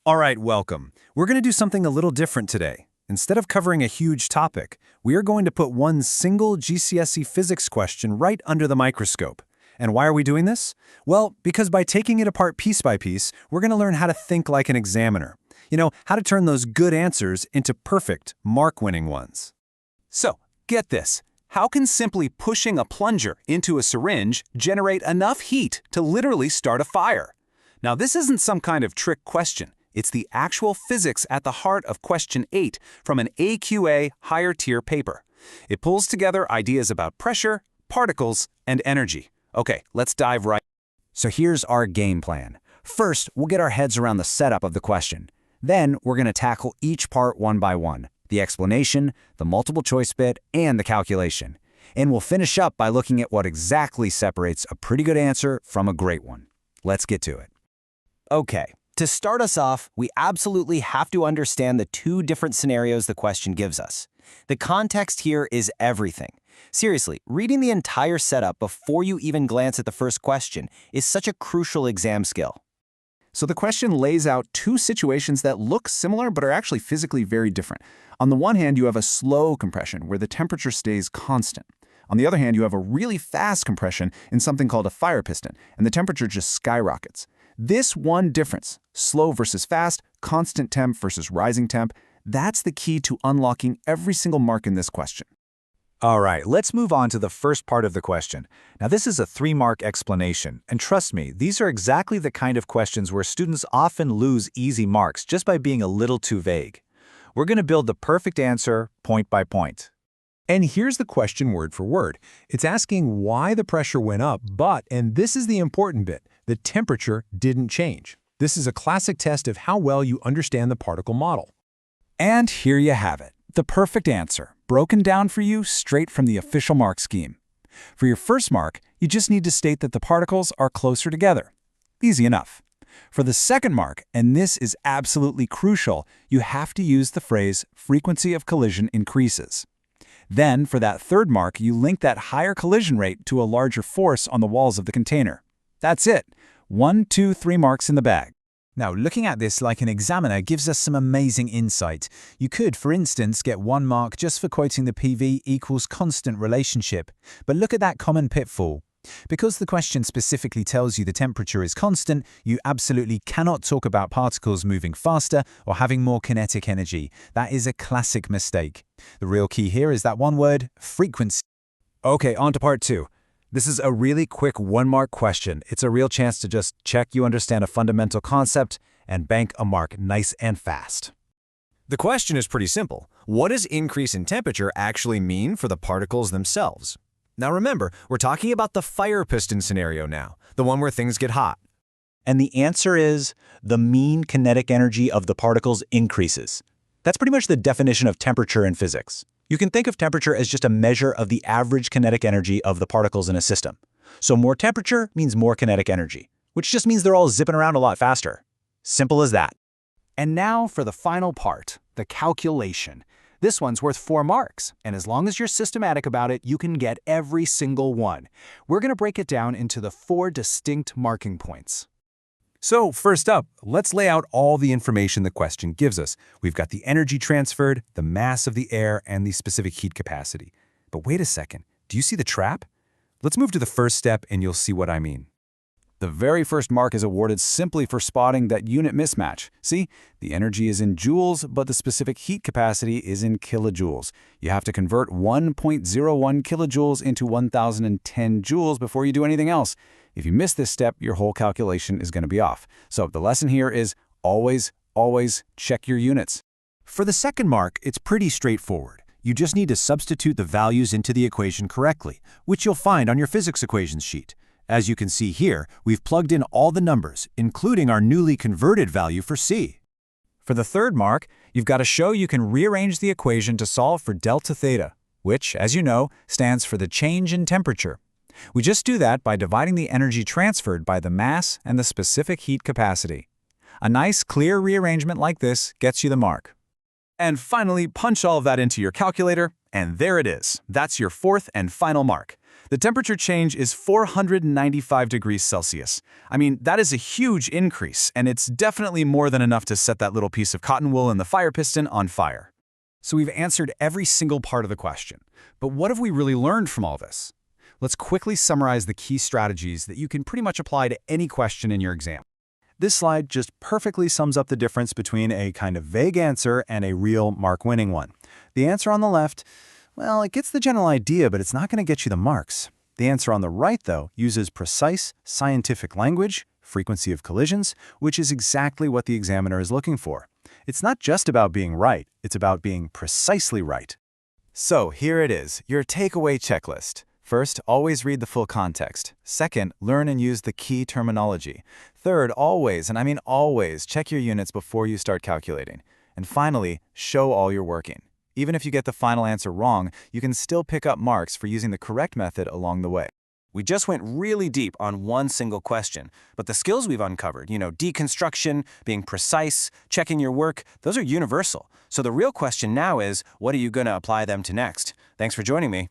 All right, welcome. We're going to do something a little different today. Instead of covering a huge topic, we are going to put one single GCSE physics question right under the microscope. And why are we doing this? Well, because by taking it apart piece by piece, we're going to learn how to think like an examiner. How to turn those good answers into perfect, mark-winning ones. So, get this. How can simply pushing a plunger into a syringe generate enough heat to literally start a fire? Now, this isn't some kind of trick question. It's the actual physics at the heart of question 8 from an AQA higher tier paper. It pulls together ideas about pressure, particles, and energy. Okay, let's dive right. So here's our game plan. First, we'll get our heads around the setup of the question. Then, we're going to tackle each part one by one, the explanation, the multiple choice bit, and the calculation. And we'll finish up by looking at what exactly separates a pretty good answer from a great one. Let's get to it. Okay, to start us off, we absolutely have to understand the two different scenarios the question gives us. The context here is everything. Seriously, reading the entire setup before you even glance at the first question is such a crucial exam skill. So the question lays out two situations that look similar but are actually physically very different. On the one hand, you have a slow compression where the temperature stays constant. On the other hand, you have a really fast compression in something called a fire piston, and the temperature just skyrockets. This one difference, slow versus fast, constant temp versus rising temp, that's the key to unlocking every single mark in this question. All right, let's move on to the first part of the question. Now, this is a 3-mark explanation, and trust me, these are exactly the kind of questions where students often lose easy marks just by being a little too vague. We're going to build the perfect answer point by point. And here's the question word for word. It's asking why the pressure went up, but, and this is the important bit, the temperature didn't change. This is a classic test of how well you understand the particle model. And here you have it, the perfect answer, broken down for you straight from the official mark scheme. For your first mark, you just need to state that the particles are closer together. Easy enough. For the second mark, and this is absolutely crucial, you have to use the phrase frequency of collision increases. Then, for that third mark, you link that higher collision rate to a larger force on the walls of the container. That's it. 1, 2, 3 marks in the bag. Now, looking at this like an examiner gives us some amazing insight. You could, for instance, get 1 mark just for quoting the PV equals constant relationship. But look at that common pitfall. Because the question specifically tells you the temperature is constant, you absolutely cannot talk about particles moving faster or having more kinetic energy. That is a classic mistake. The real key here is that one word, frequency. Okay, on to part 2. This is a really quick 1-mark question. It's a real chance to just check you understand a fundamental concept and bank a mark nice and fast. The question is pretty simple. What does increase in temperature actually mean for the particles themselves? Now remember, we're talking about the fire piston scenario now, the one where things get hot. And the answer is the mean kinetic energy of the particles increases. That's pretty much the definition of temperature in physics. You can think of temperature as just a measure of the average kinetic energy of the particles in a system. So more temperature means more kinetic energy, which just means they're all zipping around a lot faster. Simple as that. And now for the final part, the calculation. This one's worth 4 marks, and as long as you're systematic about it, you can get every single one. We're going to break it down into the 4 distinct marking points. So first up, let's lay out all the information the question gives us. We've got the energy transferred, the mass of the air, and the specific heat capacity. But wait a second, do you see the trap? Let's move to the first step and you'll see what I mean. The very first mark is awarded simply for spotting that unit mismatch. See, the energy is in joules, but the specific heat capacity is in kilojoules. You have to convert 1.01 kilojoules into 1,010 joules before you do anything else. If you miss this step, your whole calculation is going to be off. So the lesson here is always check your units. For the second mark, it's pretty straightforward. You just need to substitute the values into the equation correctly, which you'll find on your physics equations sheet. As you can see here, we've plugged in all the numbers, including our newly converted value for C. For the third mark, you've got to show you can rearrange the equation to solve for delta theta, which, as you know, stands for the change in temperature. We just do that by dividing the energy transferred by the mass and the specific heat capacity. A nice, clear rearrangement like this gets you the mark. And finally, punch all of that into your calculator, and there it is. That's your 4th and final mark. The temperature change is 495 degrees Celsius. I mean, that is a huge increase, and it's definitely more than enough to set that little piece of cotton wool in the fire piston on fire. So we've answered every single part of the question. But what have we really learned from all this? Let's quickly summarize the key strategies that you can pretty much apply to any question in your exam. This slide just perfectly sums up the difference between a kind of vague answer and a real mark-winning one. The answer on the left, well, it gets the general idea, but it's not going to get you the marks. The answer on the right, though, uses precise, scientific language, frequency of collisions, which is exactly what the examiner is looking for. It's not just about being right, it's about being precisely right. So here it is, your takeaway checklist. First, always read the full context. Second, learn and use the key terminology. Third, always, and I mean always, check your units before you start calculating. And finally, show all you're working. Even if you get the final answer wrong, you can still pick up marks for using the correct method along the way. We just went really deep on one single question, but the skills we've uncovered, deconstruction, being precise, checking your work, those are universal. So the real question now is, what are you going to apply them to next? Thanks for joining me.